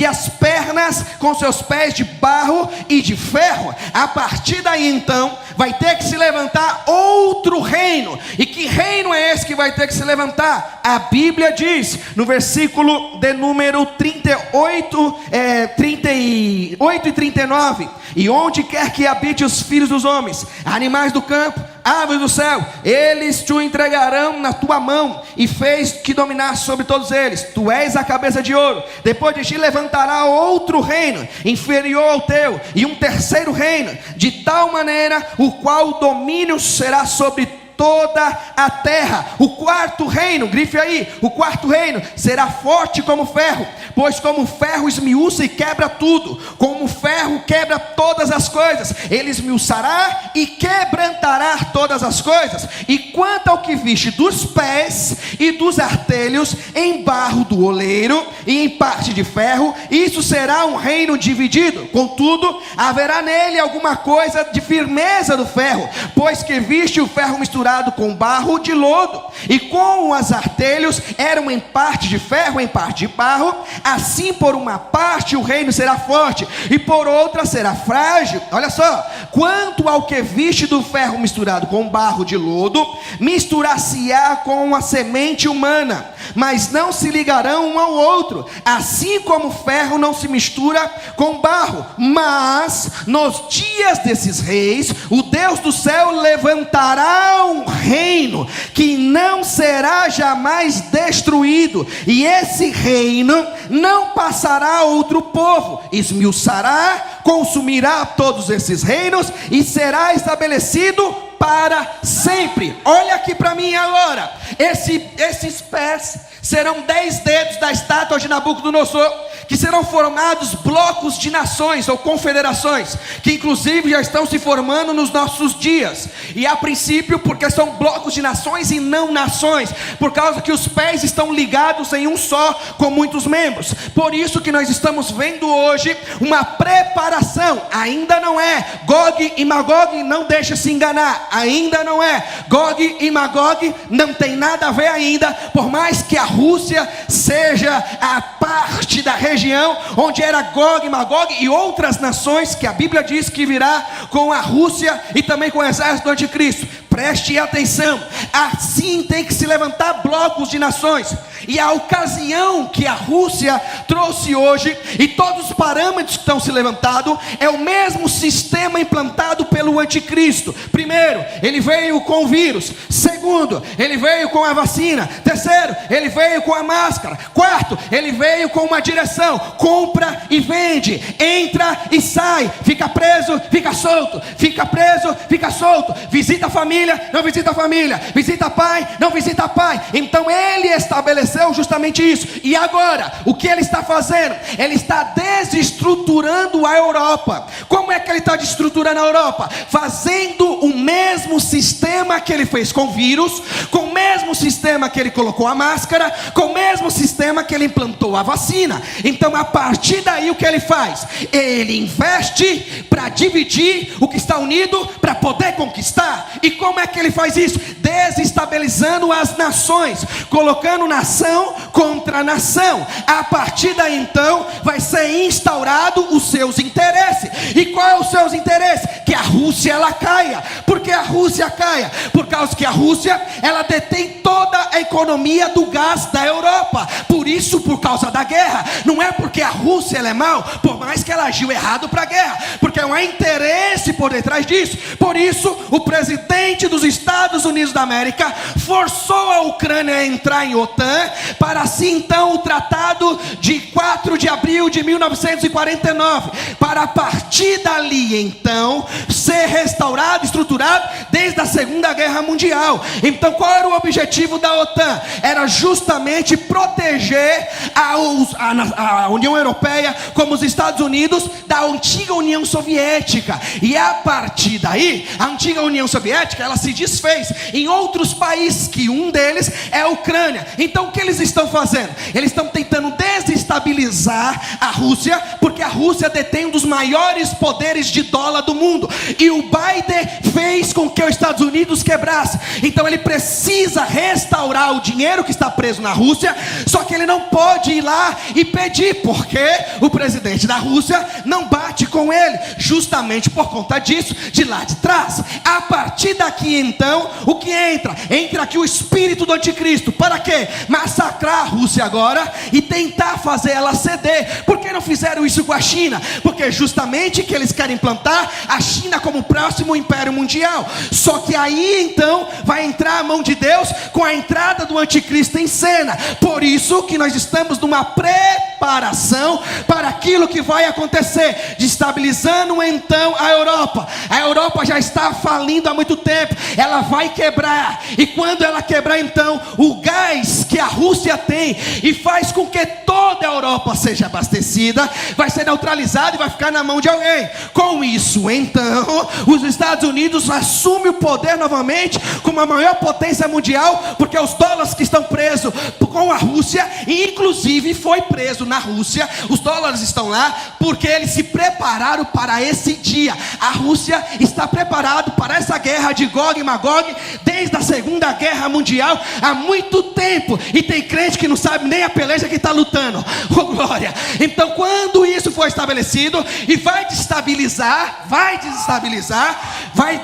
as pernas com seus pés de barro e de ferro. A partir daí então vai ter que se levantar outro reino. E que reino é esse que vai ter que se levantar? A Bíblia diz no versículo de número 38 e 39, e onde quer que habite os filhos dos homens, animais do campo, aves do céu, eles te entregarão na tua mão, e fez que dominasse sobre todos eles. Tu és a cabeça de ouro. Depois de ti levantará outro reino inferior ao teu, e um terceiro reino, de tal maneira o qual o domínio será sobre toda a terra. O quarto reino, grife aí, o quarto reino será forte como ferro, pois como ferro esmiuça e quebra tudo, como ferro quebra todas as coisas, ele esmiuçará e quebrantará todas as coisas. E quanto ao que viste dos pés e dos artelhos em barro do oleiro e em parte de ferro, isso será um reino dividido. Contudo, haverá nele alguma coisa de firmeza do ferro, pois que viste o ferro misturado com barro de lodo, e como as artelhos eram em parte de ferro, em parte de barro, assim por uma parte o reino será forte, e por outra será frágil. Olha só, quanto ao que viste do ferro misturado com barro de lodo, misturar-se-á com a semente humana, mas não se ligarão um ao outro, assim como o ferro não se mistura com barro. Mas nos dias desses reis, o Deus do céu levantará um reino que não será jamais destruído, e esse reino não passará a outro povo. Esmiuçará, consumirá todos esses reinos, e será estabelecido para sempre. Olha aqui para mim agora. Esses pés serão 10 dedos da estátua de Nabucodonosor, que serão formados blocos de nações ou confederações, que inclusive já estão se formando nos nossos dias. E a princípio, porque são blocos de nações e não nações, por causa que os pés estão ligados em um só, com muitos membros. Por isso que nós estamos vendo hoje uma preparação nação, ainda não é. Gog e Magog, não deixa se enganar, ainda não é. Gog e Magog não tem nada a ver ainda, por mais que a Rússia seja a parte da região onde era Gog e Magog e outras nações que a Bíblia diz que virá com a Rússia e também com o exército do anticristo. Preste atenção, assim tem que se levantar blocos de nações. E a ocasião que a Rússia trouxe hoje, e todos os parâmetros que estão se levantando, é o mesmo sistema implantado pelo anticristo. Primeiro, ele veio com o vírus. Segundo, ele veio com a vacina. Terceiro, ele veio com a máscara. Quarto, ele veio com uma direção: compra e vende, entra e sai, fica preso, fica solto, fica preso, fica solto, visita a família, não visita a família, visita pai, não visita pai. Então ele estabeleceu justamente isso. E agora, o que ele está fazendo? Ele está desestruturando a Europa. Como é que ele está desestruturando a Europa? Fazendo o mesmo sistema que ele fez com o vírus, com o mesmo sistema que ele colocou a máscara, com o mesmo sistema que ele implantou a vacina. Então a partir daí o que ele faz? Ele investe para dividir o que está unido, para poder conquistar. E como é que ele faz isso? Desestabilizando as nações, colocando nação contra nação. A partir daí então vai ser instaurado os seus interesses. E qual é os seus interesses? Que a Rússia ela caia. Por que a Rússia caia? Por causa que a Rússia ela detém toda a economia do gás da Europa. Por isso, por causa da guerra. Não é porque a Rússia ela é mal, por mais que ela agiu errado para a guerra, porque não há interesse por detrás disso. Por isso o presidente dos Estados Unidos da América forçou a Ucrânia a entrar em OTAN, para assim então o tratado de 4 de abril de 1949, para a partir dali então ser restaurado, estruturado desde a Segunda Guerra Mundial. Então qual era o objetivo da OTAN? Era justamente proteger a União Europeia, como os Estados Unidos, da antiga União Soviética. E a partir daí, a antiga União Soviética ela se desfez em outros países, que um deles é a Ucrânia. Então o que eles estão fazendo? Eles estão tentando desestabilizar a Rússia, porque a Rússia detém um dos maiores poderes de dólar do mundo, e o Biden fez com que os Estados Unidos quebrasse. Então ele precisa restaurar o dinheiro que está preso na Rússia, só que ele não pode ir lá e pedir, porque o presidente da Rússia não bate com ele, justamente por conta disso, de lá de trás. A partir daqui então, o que entra? Entra aqui o espírito do anticristo. Para quê? Massacrar a Rússia agora e tentar fazer ela ceder. Por que não fizeram isso com a China? Porque justamente que eles querem implantar a China como o próximo império mundial. Só que aí então vai entrar a mão de Deus com a entrada do anticristo em cena. Por isso que nós estamos numa preparação para aquilo que vai acontecer, destabilizando então a Europa. A Europa já está falindo há muito tempo, ela vai quebrar, e quando ela quebrar então, o gás que a Rússia tem e faz com que toda a Europa seja abastecida, vai ser neutralizado e vai ficar na mão de alguém. Com isso então, os Estados Unidos assumem o poder novamente como a maior potência mundial, porque os dólares que estão presos com a Rússia, e inclusive foi preso na Rússia, os dólares estão lá porque eles se prepararam para esse dia. A Rússia está preparado para essa guerra de Gog e Magog desde a Segunda Guerra Mundial há muito tempo, e tem crente que não sabe nem a peleja que está lutando. Oh glória! Então quando isso for estabelecido, e vai desestabilizar, vai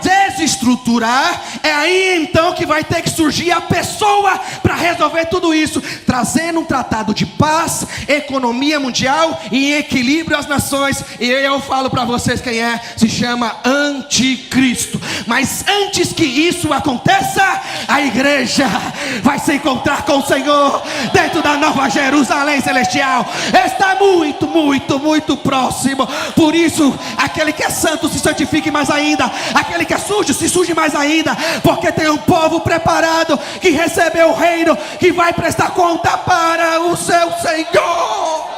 desestruturar, é aí então que vai ter que surgir a pessoa para resolver tudo isso, trazendo um tratado de paz, economia mundial e equilíbrio às nações. E eu falo para vocês quem é: se chama anticristo. Mas antes que isso aconteça, a igreja vai se encontrar com o Senhor dentro da Nova Jerusalém Celestial. Está muito, muito, muito próximo. Por isso, aquele que é santo se santifique mais ainda, aquele que é sujo se suje mais ainda, porque tem um povo preparado que recebeu o reino, que vai prestar conta para o seu Senhor.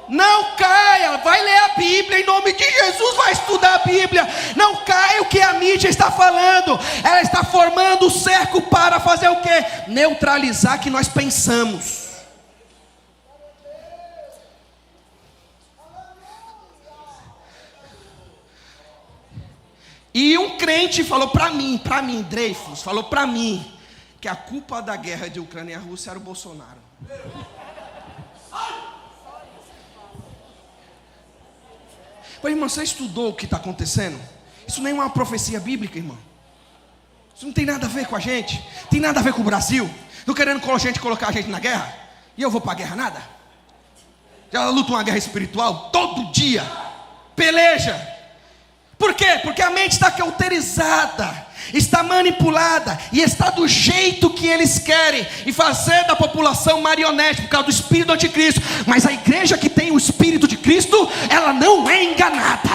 Não caia, vai ler a Bíblia, em nome de Jesus, vai estudar a Bíblia. Não caia o que a mídia está falando. Ela está formando o cerco para fazer o quê? Neutralizar o que nós pensamos. E um crente falou para mim, Dreyfus, falou para mim, que a culpa da guerra de Ucrânia e a Rússia era o Bolsonaro. Mas, irmão, você estudou o que está acontecendo? Isso nem é uma profecia bíblica, irmão. Isso não tem nada a ver com a gente. Tem nada a ver com o Brasil. Não querendo colocar a gente na guerra. E eu vou para a guerra nada. Já luta uma guerra espiritual todo dia. Peleja. Por quê? Porque a mente está cauterizada, está manipulada e está do jeito que eles querem e fazer da população marionete por causa do espírito do anticristo. Mas a igreja que tem o espírito de Cristo, ela não é enganada.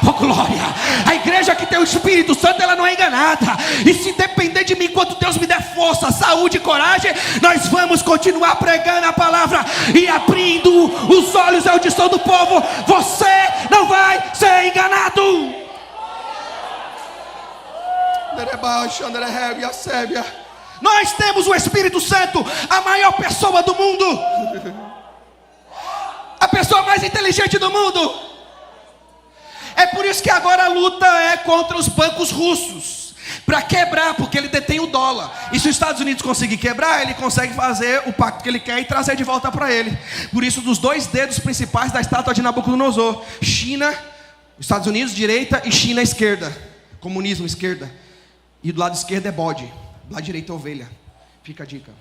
Oh glória! A igreja que tem o Espírito Santo, ela não é enganada. E se depender de mim, quando Deus me der força, saúde e coragem, nós vamos continuar pregando a palavra e abrindo os olhos e a audição do povo. Você não vai ser enganado. Nós temos o Espírito Santo, a maior pessoa do mundo, a pessoa mais inteligente do mundo. É por isso que agora a luta é contra os bancos russos, para quebrar, porque ele detém o dólar. E se os Estados Unidos conseguir quebrar, ele consegue fazer o pacto que ele quer e trazer de volta para ele. Por isso, dos 2 dedos principais da estátua de Nabucodonosor: China, Estados Unidos direita, e China esquerda, comunismo esquerda. E do lado esquerdo é bode, do lado direito é ovelha. Fica a dica.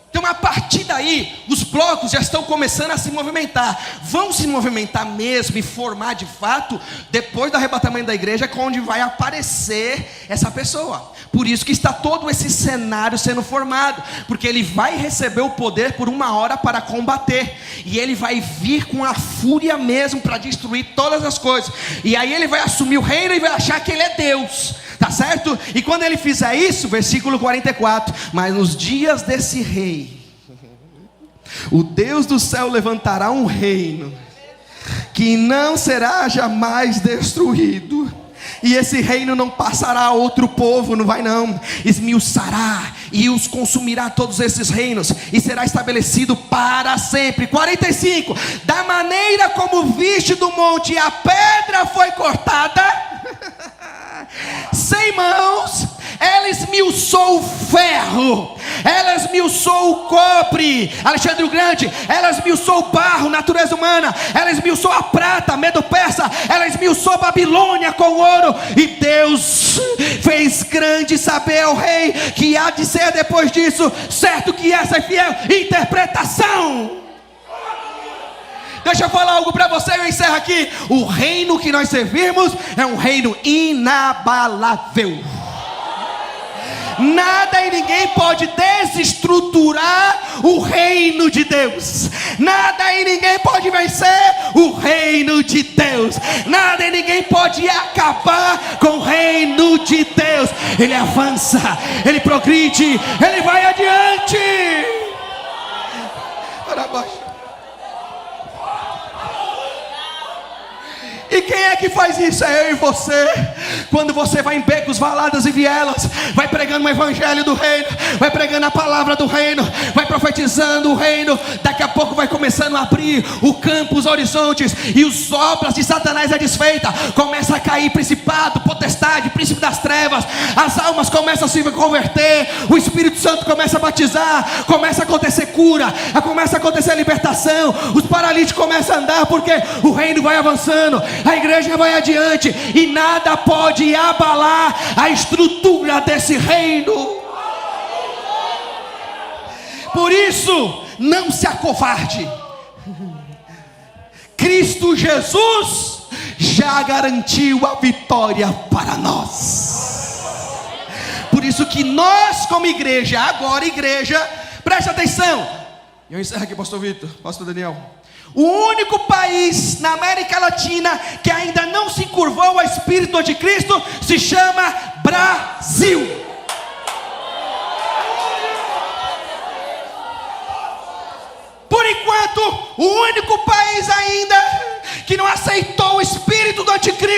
Então, a partir daí, os blocos já estão começando a se movimentar. Vão se movimentar mesmo e formar de fato depois do arrebatamento da igreja, que é onde vai aparecer essa pessoa. Por isso que está todo esse cenário sendo formado, porque ele vai receber o poder por 1 hora para combater, e ele vai vir com a fúria mesmo para destruir todas as coisas. E aí ele vai assumir o reino e vai achar que ele é Deus. Tá certo? E quando ele fizer isso, versículo 44, mas nos dias desse rei, o Deus do céu levantará um reino que não será jamais destruído. E esse reino não passará a outro povo, não vai não. Esmiuçará e os consumirá todos esses reinos, e será estabelecido para sempre. 45, da maneira como viste do monte a pedra foi cortada, sem mãos, ela esmiuçou o ferro, ela esmiuçou o cobre, Alexandre o Grande, ela esmiuçou o barro, natureza humana, ela esmiuçou a prata, Medo Persa, ela esmiuçou a Babilônia com ouro. E Deus fez grande saber ao rei que há de ser depois disso, certo que essa é fiel interpretação. Deixa eu falar algo para você, eu encerro aqui. O reino que nós servimos é um reino inabalável. Nada e ninguém pode desestruturar o reino de Deus. Nada e ninguém pode vencer o reino de Deus. Nada e ninguém pode acabar com o reino de Deus. Ele avança, ele progride, ele vai adiante. Para baixo. E quem é que faz isso? É eu e você. Quando você vai em becos, valadas e vielas, vai pregando o evangelho do reino, vai pregando a palavra do reino, vai profetizando o reino, daqui a pouco vai começando a abrir o campo, os horizontes, e as obras de Satanás é desfeita. Começa a cair principado, potestade, príncipe das trevas, as almas começam a se converter, o Espírito Santo começa a batizar, começa a acontecer cura, começa a acontecer libertação, os paralíticos começam a andar, porque o reino vai avançando, a igreja vai adiante, e nada pode abalar a estrutura desse reino. Por isso, não se acovarde. Cristo Jesus já garantiu a vitória para nós. Por isso que nós, como igreja, agora igreja, preste atenção. Eu encerro aqui, pastor Vitor, pastor Daniel. O único país na América Latina que ainda não se curvou ao espírito do anticristo se chama Brasil.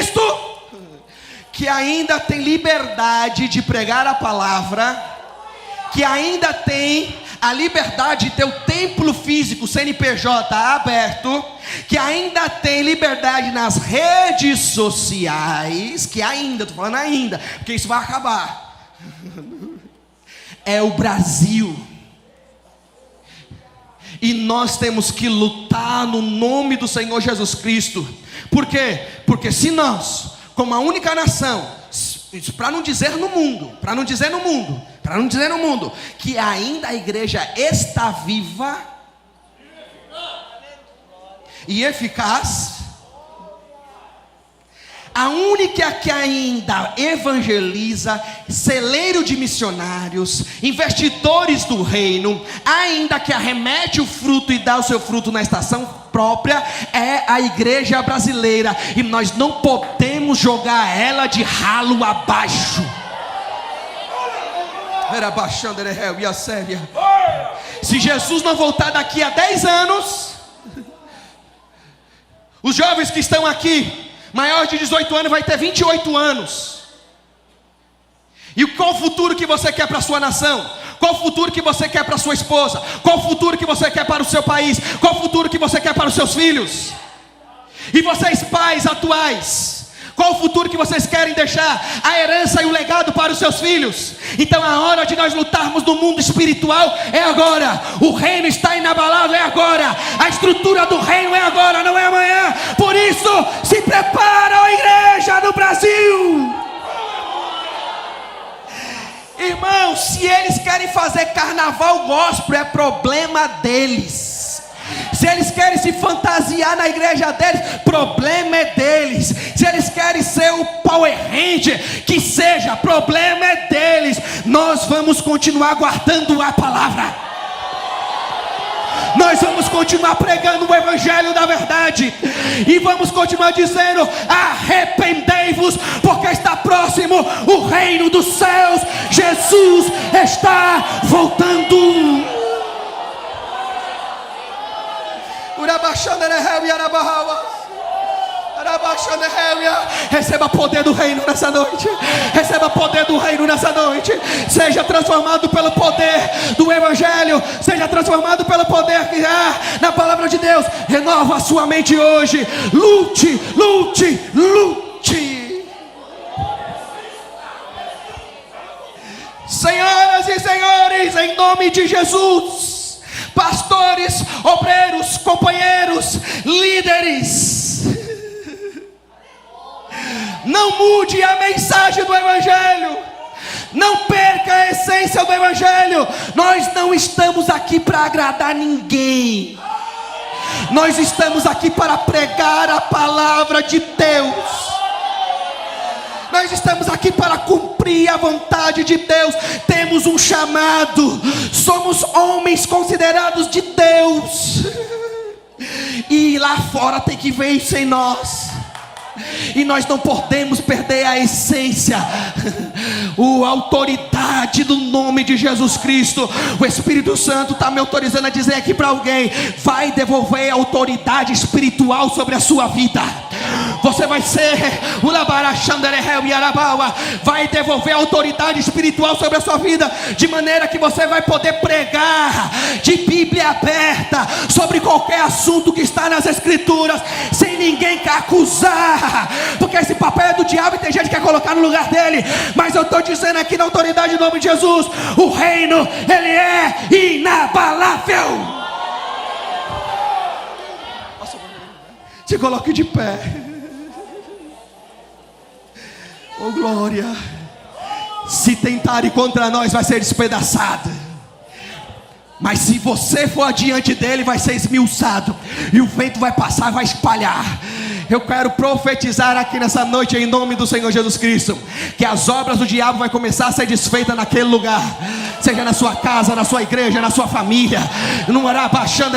Cristo, que ainda tem liberdade de pregar a palavra, que ainda tem a liberdade de ter o templo físico, CNPJ, aberto, que ainda tem liberdade nas redes sociais, que ainda, estou falando ainda, porque isso vai acabar, é o Brasil. E nós temos que lutar no nome do Senhor Jesus Cristo. Por quê? Porque se nós, como a única nação, para não dizer no mundo, que ainda a igreja está viva e eficaz, a única que ainda evangeliza, celeiro de missionários, investidores do reino, ainda que arremete o fruto e dá o seu fruto na estação própria, é a igreja brasileira. E nós não podemos jogar ela de ralo abaixo. Se Jesus não voltar daqui a 10 anos, os jovens que estão aqui, maior de 18 anos, vai ter 28 anos. E qual o futuro que você quer para a sua nação? Qual o futuro que você quer para a sua esposa? Qual o futuro que você quer para o seu país? Qual o futuro que você quer para os seus filhos? E vocês pais atuais, qual o futuro que vocês querem deixar? A herança e o legado para os seus filhos. Então a hora de nós lutarmos no mundo espiritual é agora. O reino está inabalado, é agora. A estrutura do reino é agora, não é amanhã. Por isso, se prepara a igreja no Brasil. Irmãos, se eles querem fazer carnaval gospel, é problema deles. Se eles querem se fantasiar na igreja deles, problema é deles. Se eles querem ser o Power Ranger, que seja, problema é deles. Nós vamos continuar guardando a palavra. Nós vamos continuar pregando o evangelho da verdade. E vamos continuar dizendo: arrependei-vos, porque está próximo o reino dos céus. Jesus está voltando. Receba poder do reino nessa noite. Receba poder do reino nessa noite. Seja transformado pelo poder do evangelho. Seja transformado pelo poder que há na palavra de Deus. Renova a sua mente hoje. Lute, lute, lute. Senhoras e senhores, em nome de Jesus, pastores, obreiros, companheiros, líderes, não mude a mensagem do evangelho. Não perca a essência do evangelho. Nós não estamos aqui para agradar ninguém. Nós estamos aqui para pregar a palavra de Deus. Nós estamos aqui para cumprir a vontade de Deus. Temos um chamado. Somos homens considerados de Deus. E lá fora tem que ver isso em nós. E nós não podemos perder a essência, a autoridade do nome de Jesus Cristo. O Espírito Santo está me autorizando a dizer aqui para alguém: vai devolver a autoridade espiritual sobre a sua vida. Você vai ser vai devolver a autoridade espiritual sobre a sua vida, de maneira que você vai poder pregar de Bíblia aberta sobre qualquer assunto que está nas Escrituras, sem ninguém acusar. Porque esse papel é do diabo e tem gente que quer colocar no lugar dele. Mas eu estou dizendo aqui na autoridade do nome de Jesus: o reino, ele é inabalável. Se coloque de pé. Oh glória. Se tentarem contra nós, vai ser despedaçado. Mas se você for adiante dele, vai ser esmiuçado. E o vento vai passar e vai espalhar. Eu quero profetizar aqui nessa noite, em nome do Senhor Jesus Cristo, que as obras do diabo vai começar a ser desfeitas naquele lugar. Seja na sua casa, na sua igreja, na sua família. Não era baixando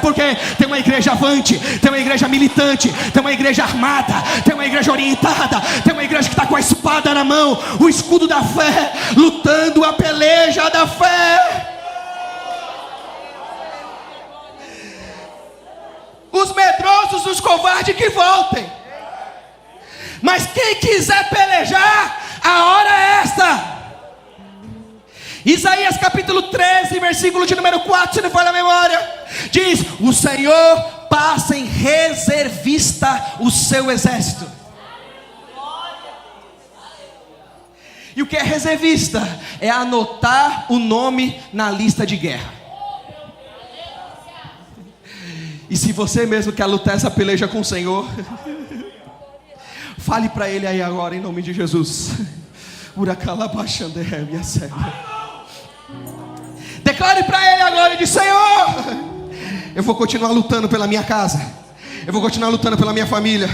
porque tem uma igreja avante, tem uma igreja militante, tem uma igreja armada, tem uma igreja orientada, tem uma igreja que está com a espada na mão, o escudo da fé, lutando a peleja da fé. Os medrosos, os covardes que voltem. Mas quem quiser pelejar, a hora é esta. Isaías capítulo 13, versículo de número 4, se não falha a memória, diz: o Senhor passa em reservista o seu exército. E o que é reservista? É anotar o nome na lista de guerra. E se você mesmo quer lutar essa peleja com o Senhor, fale para Ele aí agora, em nome de Jesus. Declare para Ele agora e diz: Senhor, eu vou continuar lutando pela minha casa, eu vou continuar lutando pela minha família.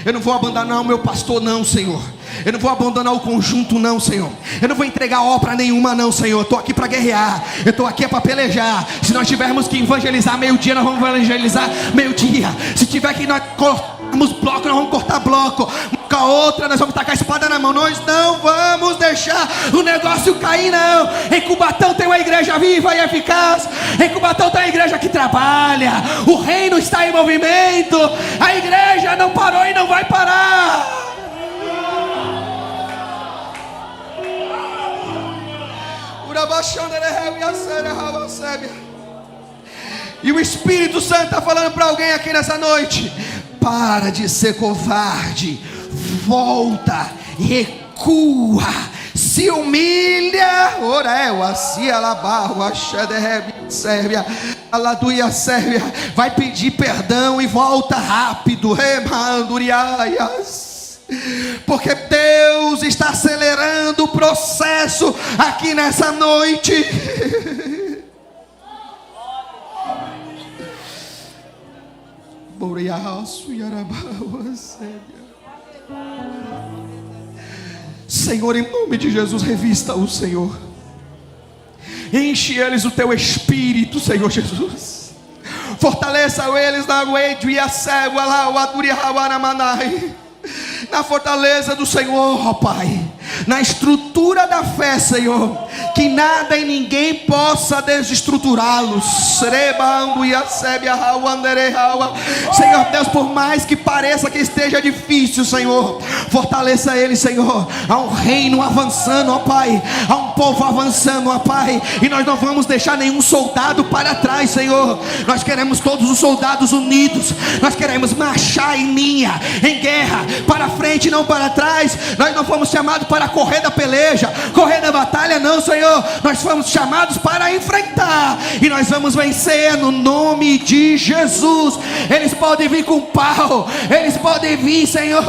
Eu não vou abandonar o meu pastor não, Senhor. Eu não vou abandonar o conjunto não, Senhor. Eu não vou entregar obra nenhuma não, Senhor. Eu estou aqui para guerrear, eu estou aqui para pelejar. Se nós tivermos que evangelizar meio-dia, nós vamos evangelizar meio-dia. Se tiver que nós cortarmos bloco, nós vamos cortar bloco. Com a outra nós vamos tacar a espada na mão. Nós não vamos deixar o negócio cair não. Em Cubatão tem uma igreja viva e eficaz. Em Cubatão tem uma igreja que trabalha. O reino está em movimento. A igreja não parou e não vai parar. E o Espírito Santo está falando para alguém aqui nessa noite: para de ser covarde, volta, recua, se humilha. Vai pedir perdão e volta rápido. Porque Deus está acelerando o processo aqui nessa noite. Senhor, em nome de Jesus, revista-o, Senhor. Enche eles o teu espírito, Senhor Jesus. Fortaleça eles na fortaleza do Senhor, ó Pai, na estrutura da fé, Senhor, que nada e ninguém possa desestruturá-los. Senhor Deus, por mais que pareça que esteja difícil, Senhor, fortaleça ele, Senhor. Há um reino avançando, ó Pai, há um povo avançando, ó Pai, e nós não vamos deixar nenhum soldado para trás, Senhor. Nós queremos todos os soldados unidos, nós queremos marchar em linha, em guerra, para frente, não para trás. Nós não fomos chamados para correr da peleja, correr da batalha, não, Senhor. Nós fomos chamados para enfrentar, e nós vamos vencer no nome de Jesus. Eles podem vir com pau, eles podem vir, Senhor,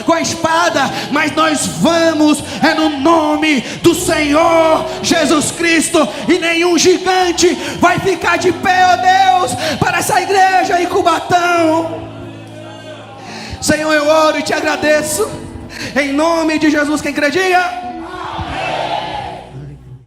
com a espada, mas nós vamos no nome do Senhor Jesus Cristo. E nenhum gigante vai ficar de pé, ó Deus, para essa igreja em Cubatão. Senhor, eu oro e te agradeço, em nome de Jesus. Quem crê, diga.